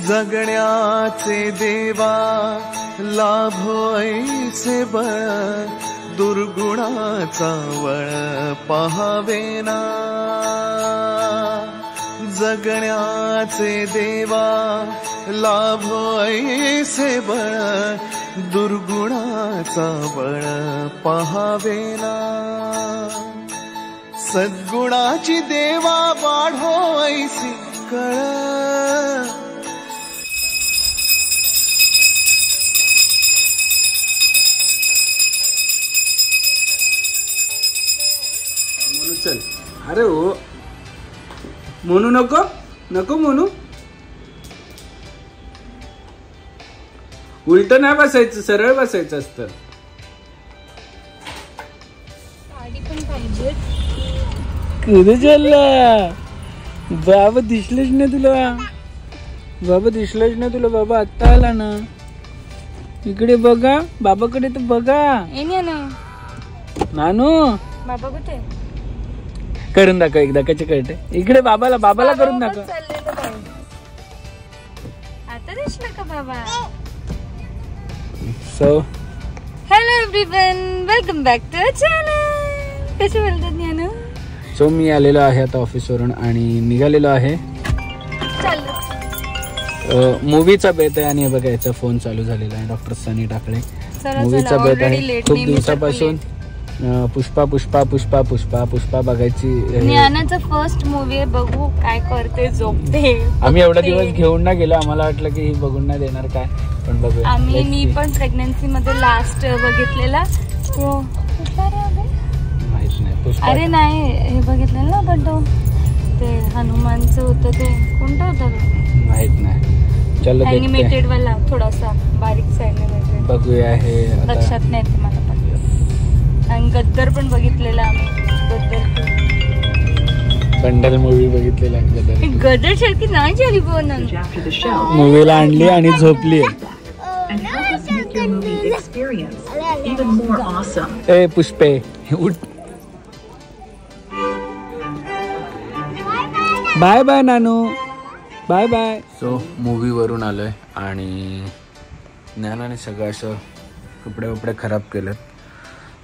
जगण्याचे देवा लाभो ऐसे बळ दुर्गुणाचा वळ पहावेना जगण्याचे देवा लाभो ऐसे बळ दुर्गुणाचा बळ पहावेना सद्गुणाची देवा वाढो ऐसी कळ चल अरे हो म्हणू नको नको म्हणू उलट नाही बसायचं सरळ बसायचं असतं कुठे चालला बाबा दिसलेच नाही तुला बाबा आत्ता आला ना इकडे बघा बाबाकडे तर बघा नानू बाबा कुठे करून दाखव एकदा कसे कळते इकडे बाबाला करून दाखव आता दिसला का बाबा so hello everyone welcome back to our channel कसे बोलतात ज्ञानू सो मी आलेलो आहे आता ऑफिसवरून आणि निघालेलो आहे मूवीचा बेत आहे आणि हे बघा याचा फोन चालू झालेला आहे डॉक्टर सनी टाकळे मूवीचा बेत आहे खूप दिवसापासून पुष्पा पुष्पा पुष्पा पुष्पा पुष्पा बघायची ज्ञानाचा फर्स्ट मूवी आहे बघू काय करते झोपते आम्ही एवढा दिवस घेऊन नाही गेलो आम्हाला वाटलं की बघून नाही देणार काय पण बघूया मी पण प्रेग्नन्सी मध्ये लास्ट बघितलेला तो माहित नाही पुष्पा अरे नाही हे बघितलेलं ना पण तो ते हनुमानचं होतं ते कोणतं होतं माहित नाही चलो एनिमेटेड वाला थोडासा बारीक एनिमेटेड बघूया हे लक्षात नाही ते मला पण आणि गद्दर पण बघितलेला आम्ही बंडल मूवी बघितलेला गदर सारखी नाही झाली पण मूवीला आणली आणि झोपली ए पुष्पे उठ bye bye Nanu bye bye so movie वरून आलोय आणि ज्ञानाने सगळं असं कपडे वपडे खराब केलेत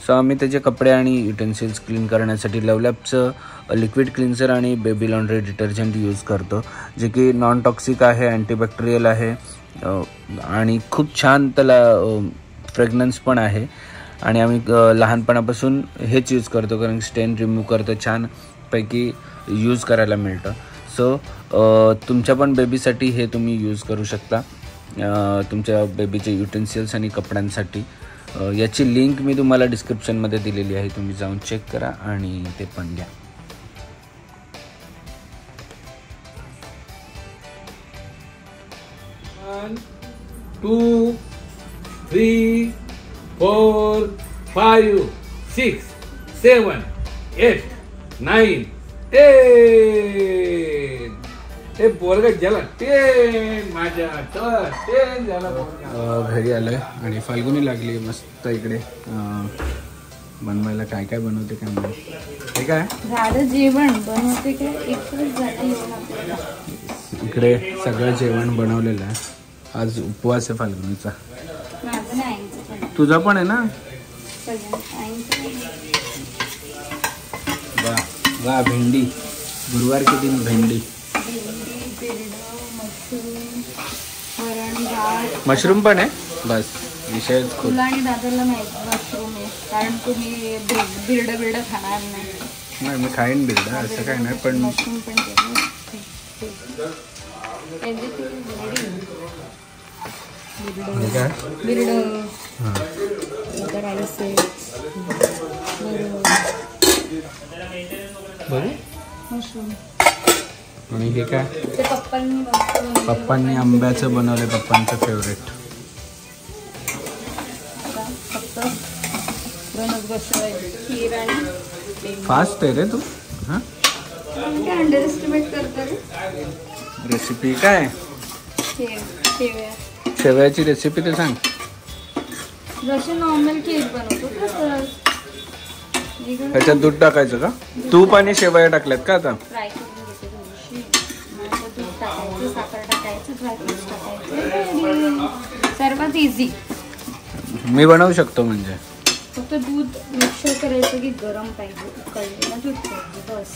सो आम्ही त्याचे कपडे आणि युटेन्सिल्स क्लीन करण्यासाठी लवलॅपचं लिक्विड क्लिन्झर आणि बेबी लॉन्ड्री डिटर्जंट यूज करतो जे की नॉन टॉक्सिक आहे अँटीबॅक्टेरियल आहे आणि खूप छान त्याला फ्रेग्रन्स पण आहे आणि आम्ही लहानपणापासून हेच यूज करतो कारण स्टेन रिमूव्ह करतो छानपैकी यूज करायला मिळतं सो तुमच्या पण बेबीसाठी हे तुम्ही यूज करू शकता तुमच्या बेबीचे युटेन्सिल्स आणि कपड्यांसाठी याची लिंक मी तुम्हाला डिस्क्रिप्शनमध्ये दिलेली आहे तुम्ही जाऊन चेक करा आणि ते पण घ्या 1 2 3 4 5 6 7 8 9 10 ते पोरगा गेला 10 माझ्या 10 झाला घरी आलोय आणि फाल्गुनी लागली मस्त इकडे बनवायला काय काय बनवते काय हे काय झालं जेवण बनवते काय इकडे सगळं जेवण बनवलेलं आहे आज उपवास आहे फाल्गुनीचा तुझा पण आहे ना वा वा भेंडी गुरुवार के दिन भेंडी मशरूम पण आहे बस विषय तुला आणि दादाला माहिती मशरूम आहे कारण तुम्ही बिरड खाणार नाही मी खाईन बिरड असं काय नाही पण मशरूम पण बिरड राईस मशरूम आणि हे काय पप्पांनी आंब्याचं बनवलं पप्पांचं फेवरेट फास्ट आहे रे तू हां अंडर एस्टिमेट करतो रेसिपी काय शेवयाची रेसिपी तर सांग जशी नॉर्मल केक बनवतो त्याच्यात दूध टाकायचं का तूप आणि शेवया टाकल्यात का आता फ्राय करून घेते थोडीशी दूध टाकायचं साखर टाकायचं ड्रायफ्रूट पेस्ट टाकायची. सर्वात इझी. मी बनवू शकतो म्हणजे. फक्त दूध मिक्सर करायचं की गरम पाहिजे, उकळलेलं दूध पाहिजे बस.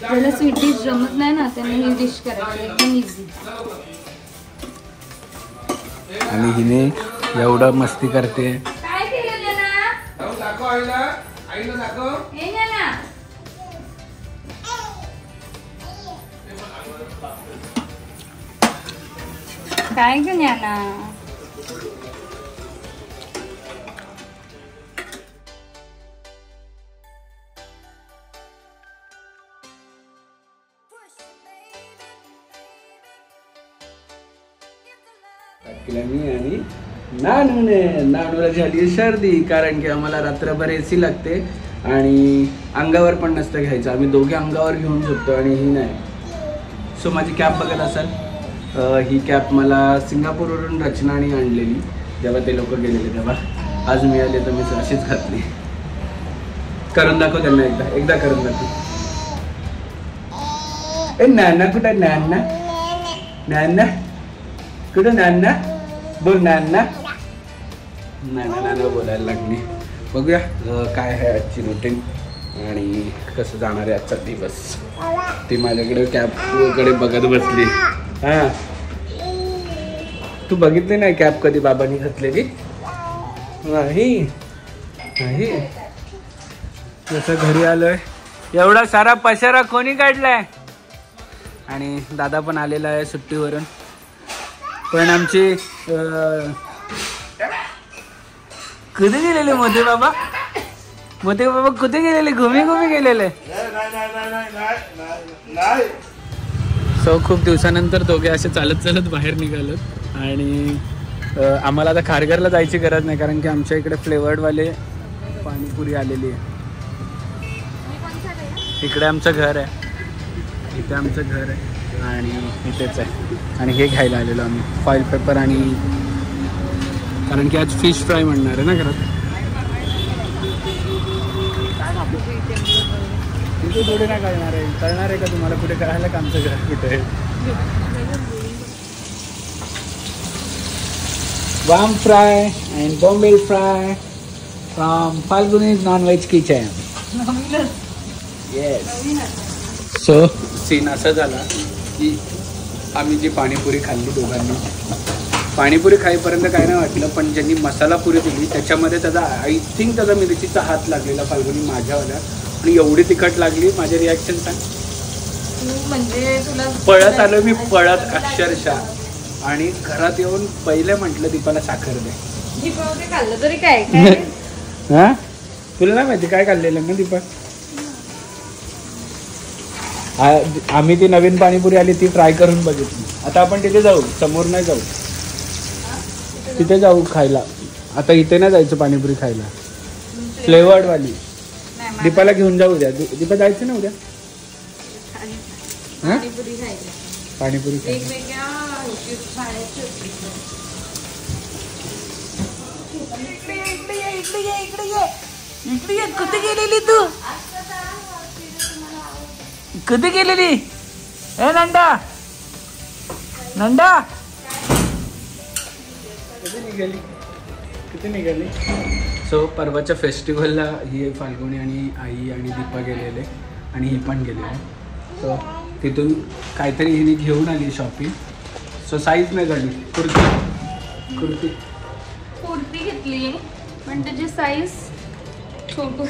ज्याला स्वीट डिश जमत नाही ना त्यांना ही डिश करायची, एकदम इझी. आणि हिने एवढं मस्ती करते. काय केलेलं ना हे ना काय घेऊन या ना. मी आणि नानूला झाली सर्दी, कारण की आम्हाला रात्रभर एसी लागते आणि अंगावर पण नसतं घ्यायचं. आम्ही दोघे अंगावर घेऊन झोपतो आणि ही नाही. सो माझी कॅप बघत असाल, ही कॅप मला सिंगापूरवरून रचनाने आणलेली. जेव्हा ते लोक गेलेले तेव्हा आज मिळाले तर मी अशीच घातली. करून दाखव त्यांना, एकदा करून दाखव. ए नाना कुठं, नाना कुठं, नाना बोल, नाना बोलायला लागली. बघूया काय आहे आजची रुटीन आणि कसं जाणार आहे आजचा दिवस. ती माझ्याकडे कॅपकडे बघत बसली. हा, तू बघितली नाही कॅप कधी बाबांनी घातलेली? नाही. जसं घरी आलोय, एवढा सारा पसारा कोणी काढलाय? आणि दादा पण आलेला आहे सुट्टीवरून. पण आमची कुठे गेलेले मोठे बाबा कुठे गेलेले? घुमी गेलेले. सो खूप दिवसानंतर दोघे असे चालत बाहेर निघालो. आणि आम्हाला आता खारघरला जायची गरज नाही, कारण की आमच्या इकडे फ्लेवर्डवाले पाणीपुरी आलेली आहे. इकडे आमचं घर आहे, इथे आमचं घर आहे आणि इथेच आहे. आणि हे घ्यायला आलेलो आम्ही, फॉईल पेपर. आणि कारण की आज फिश फ्राय म्हणणार आहे ना घरात. तिथे थोडे नाही कळणार आहे का तुम्हाला कुठे कळायला का आमचं घर कुठे आहे? वाम fry and Bombay fry from Falguni's non-veg kitchen. Yes. So scene असा झाला की आम्ही जी पाणीपुरी खाल्ली दोघांनी, पाणीपुरी खाईपर्यंत काय नाही वाटलं, पण ज्यांनी मसाला पुरी दिली त्याच्यामध्ये त्याचा आय थिंक त्याचा मिरचीचा हात लागलेला फाल्गुनी माझ्यावाल्या. आणि एवढी तिखट लागली. माझे रिॲक्शन सांग. म्हणजे तुला पळत आलो मी, पळत अक्षरशः. आणि घरात येऊन पहिले म्हटलं दीपाला साखर दे. दीपामध्ये खाल्लं तरी काय हा, तुला नाही माहिती काय खाल्लेलं ना दीपा? आम्ही ती नवीन पाणीपुरी आली ती ट्राय करून बघितली. आता आपण तिथे जाऊ, समोर नाही जाऊ, तिथे जाऊ खायला. आता इथे नाही जायचं पाणीपुरी खायला, फ्लेवर्डवाली. दीपाला घेऊन जाऊ उद्या. दीपा जायचं ना उद्या पाणीपुरी खायला. कुठे गेलेली तू? कधी गेलेली? ए नंदा किती निघाली? सो परवाच्या फेस्टिवलला ही फाल्गुनी आणि आई आणि दीपा गेलेले आणि ही पण गेलेले. सो तिथून काहीतरी हिने घेऊन आली शॉपिंग. सो साईज नाही झाली. कुर्ती घेतली पण त्याची साईज छोटू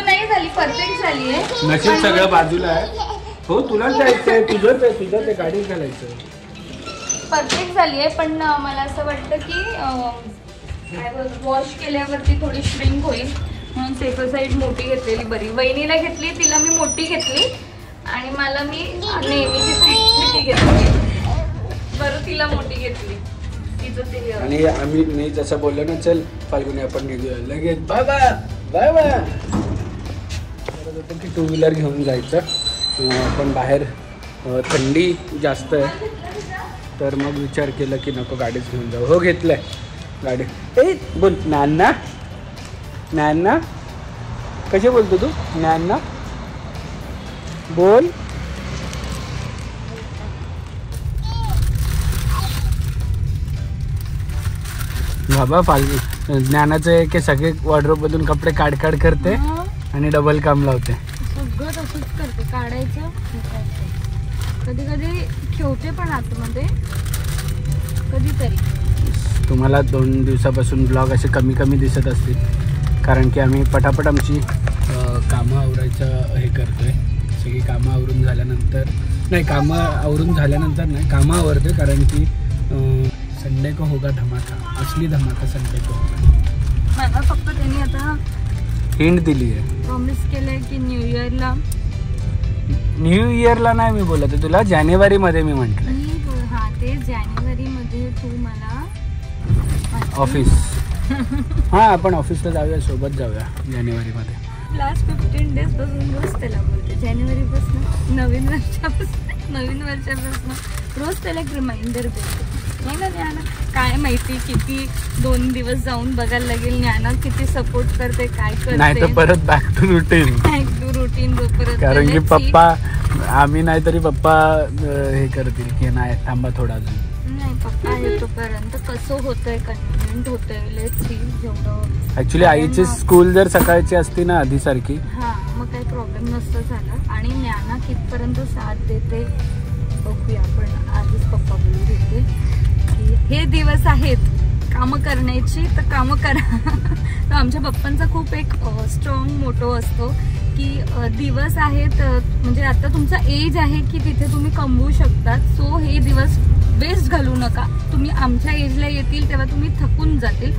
नाही झाली, परफेक्ट झाली आहे. नशीब सगळं बाजूला आहे. हो तुला जायचंय, तुझं ते गाडी घालायचं. परफेक्ट झाली आहे, पण मला असं वाटतं की वॉश केल्यावरती थोडी श्रिंक होईल, म्हणून सेफर साईड मोठी घेतलेली बरी. वहिनीला घेतली, तिला मी मोठी घेतली आणि मला मी नेहमीची छोटी घेतली. बरं तिला मोठी घेतली. आणि आम्ही मी जसं बोललो ना, चल फाल्गुनी आपण निघूया लगेच. बाबा होतं की 2 व्हीलर घेऊन जायचं, पण बाहेर थंडी जास्त आहे, तर मग विचार केला की नको गाडीच घेऊन जाऊ. हो घेतलंय गाडी. ए बोल नाना कसे बोलतो तू? नाना बोल. बाबा ज्ञानाचं की सगळे वॉर्डरोब मधून कपडे काढ करते आणि डबल काम लावते. सगळं तसंच करते, काढायचं कधी कधी ठेवते पण आतमध्ये कधीतरी. तुम्हाला 2 दिवसापासून ब्लॉग असे कमी कमी दिसत असतील कारण की आम्ही पटापट आमची कामं आवरायचं हे करतोय. सगळी कामं आवरून झाल्यानंतर नाही कामं आवरतोय कारण की संडे को होगा धमाका, असली धमाका संडे को होगा. मला फक्त त्यांनी आता हिंट दिली आहे, प्रॉमिस केलंय की न्यू इयरला नाही मी बोलत आहे तुला, जानेवारीमध्ये मी म्हटलं. हा ते जानेवारीमध्ये तू मला ऑफिस हां आपण ऑफिसला जाऊया, सोबत जाऊया जानेवारीमध्ये. लास्ट 15 डेज पासून रोज त्याला बोलते, जानेवारीपासून नवीन वर्षापासून रोज त्याला एक रिमाइंडर देते. नाही ना ज्ञाना, काय माहिती किती 2 दिवस जाऊन बघायला लागेल ज्ञाना किती सपोर्ट करते, काय करते. नाही तर परत बॅक टू रुटीन कारण की पप्पा आम्ही नाही तरी पप्पा हे करतील की नाही थांबा थोडा अजून. नाही पप्पा येतोपर्यंत कसं होतंय, कन्व्हिनियंट होतंय, लेट्स सी. जेवढं ऍक्च्युली आईची स्कूल जर सकाळची असती ना आधी सारखी हा मग काही प्रॉब्लेम नसतं झाला. आणि ज्ञाना कितपर्यंत साथ देते बघूया. पण आधीच पप्पा बोलू देते की हे दिवस आहेत कामं करण्याची तर कामं करा. तर आमच्या पप्पांचा खूप एक स्ट्रॉंग मोटो असतो की दिवस आहेत, म्हणजे आता तुमचा एज आहे की तिथे तुम्ही कमवू शकतात. सो हे दिवस वेस्ट घालू नका. तुम्ही आमच्या एजला येतील तेव्हा तुम्ही थकून जातील.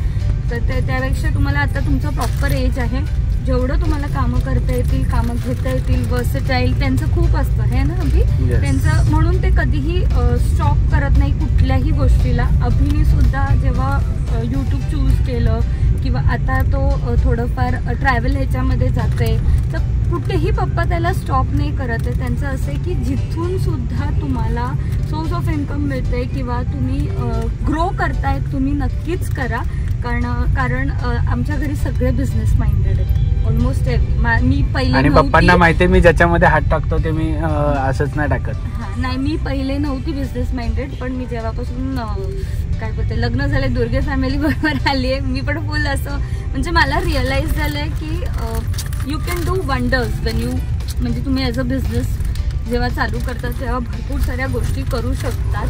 तर त्यापेक्षा तुम्हाला आता तुमचा प्रॉपर एज आहे, जेवढं तुम्हाला कामं करता येतील, कामं घेता येतील, वर्सटाईल त्यांचं खूप असतं हे ना अभि. त्यांचं म्हणून ते कधीही स्टॉप करत नाही कुठल्याही गोष्टीला. अभिनी सुद्धा जेव्हा यूट्यूब चूज केलं किंवा आता तो थोडंफार ट्रॅव्हल ह्याच्यामध्ये जाते तर कुठेही पप्पा त्याला स्टॉप नाही करत आहे. त्यांचं असं आहे की जिथून सुद्धा तुम्हाला सोर्स ऑफ इन्कम मिळते किंवा तुम्ही ग्रो करताय तुम्ही नक्कीच करा. कारण आमच्या घरी सगळे बिझनेस माइंडेड आहेत ऑलमोस्ट एव्हरी. मी पहिले आणि पप्पांना माहिती मी ज्याच्यामध्ये हात टाकतो ते मी असंच नाही टाकत. नाही मी पहिले नव्हती बिझनेस माइंडेड, पण मी जेव्हापासून काय बोलते लग्न झालं दुर्गे फॅमिली बरोबर आली आहे मी पण फुल असं म्हणजे मला रिअलाइज झालंय की you can do wonders Wien you म्हणजे तुम्ही ॲज अ बिझनेस जेव्हा चालू करतात तेव्हा भरपूर साऱ्या गोष्टी करू शकतात,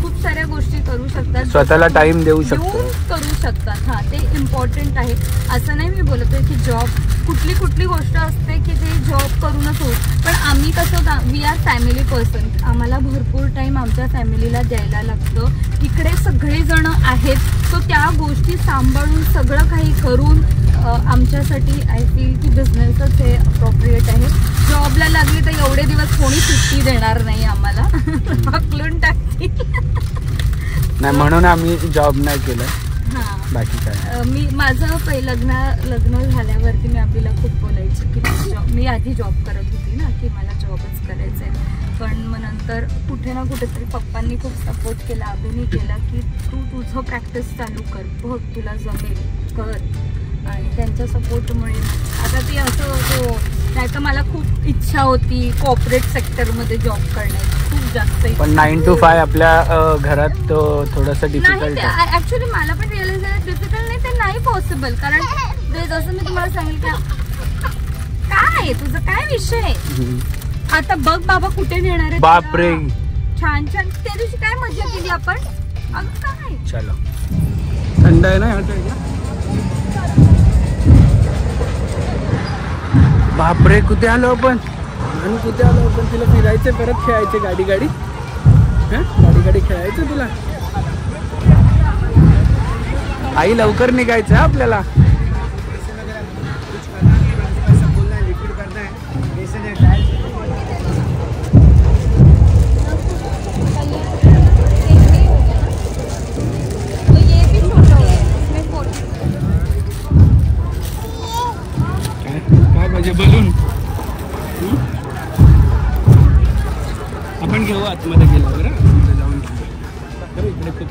खूप साऱ्या गोष्टी करू शकतात, स्वतःला टाइम देऊ करू शकतात. हा ते इम्पॉर्टंट आहे. असं नाही मी बोलत आहे की जॉब कुठली गोष्ट असते की ते जॉब करूनच होत. पण आम्ही कसं वी आर फॅमिली पर्सन, आम्हाला भरपूर टाइम आमच्या फॅमिलीला द्यायला लागतं. इकडे सगळेजण आहेत सो त्या गोष्टी सांभाळून सगळं काही करून आमच्यासाठी आय फील की बिझनेसच हे अप्रोप्रिएट आहे. जॉबला लागली तर एवढे दिवस कोणी सुट्टी देणार नाही आम्हाला, हकलून टाकतील. नाही म्हणून आम्ही जॉब नाही केलं. हां बाकी काय मी माझं लग्न झाल्यावरती मी अभिला खूप बोलायची की मी आधी जॉब करत होती ना की मला जॉबच करायचं आहे. पण मग नंतर कुठे ना कुठेतरी पप्पांनी खूप सपोर्ट केला, अभिनी केला की तू तुझं प्रॅक्टिस चालू कर, बघ तुला जमेल कर. आणि त्यांच्या सपोर्टमुळे आता ते असं नाही तर मला खूप इच्छा होती कॉर्पोरेट सेक्टरमध्ये जॉब करण्याची खूप जास्त. पण 9 to 5 आपल्या घरात थोडंसं डिफिकल्ट आहे. ऍक्च्युली मला पण रिअलाइज झालं डिफिकल्ट नाही ते नाही पॉसिबल. कारण ते जसं मी तुम्हाला सांगितलं काय तुझं काय विषय आहे आता बघ बाबा कुठे नेणार आहे बापरे. छान छान त्या दिवशी काय मजा केली आपण. अगं काय चलो थंड आहे ना बापरे. कुठे आलो आपण तिला फिरायचं परत खेळायचे गाडी गाडी खेळायचं तुला. आई लवकर निघायचं आपल्याला. काय पाहिजे बलून आपण घेऊ आतमध्ये गेल्यावर जाऊन इकडे खूप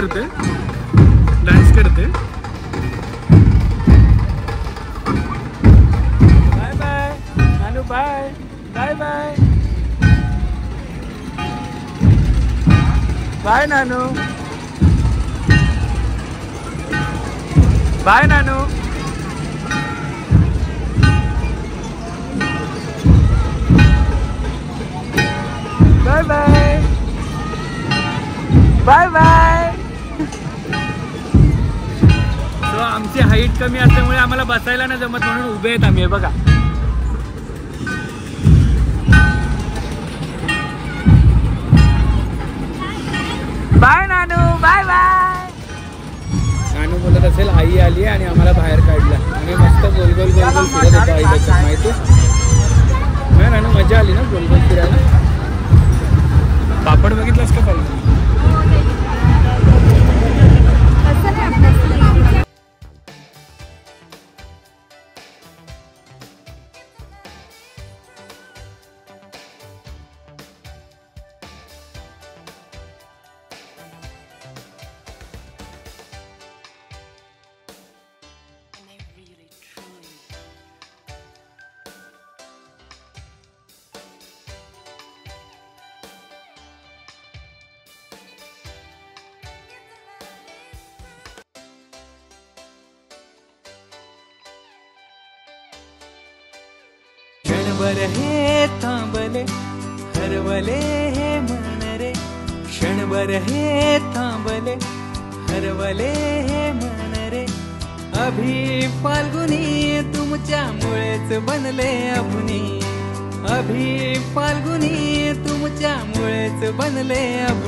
करते, डान्स करते. Bye bye Nanu, bye bye bye bye Nanu, bye Nanu. Bye bye bye bye. तो आमची हाईट कमी असल्यामुळे आम्हाला बसायला नाही जमत म्हणून उभे आहेत आम्ही. बघा बाय नानू, बाय बाय. नानू बोलत असेल आई आली आणि आम्हाला बाहेर काढलं आणि मस्त गोल गोल गोल गोल फिरत होतो आई त्याच्यात. माहिती नाही नानू, मजा आली ना गोल गोल फिरायला. पापड बघितलास का पाहिजे? क्षणभर हे थांबले हरवले हे मन रे, क्षणभर हे थांबले हरवले हे मन रे. अभि फाल्गुनी तुमच्यामुळेच बनले अभुनी, अभि फाल्गुनी तुमच्यामुळेच बनले अभुनी.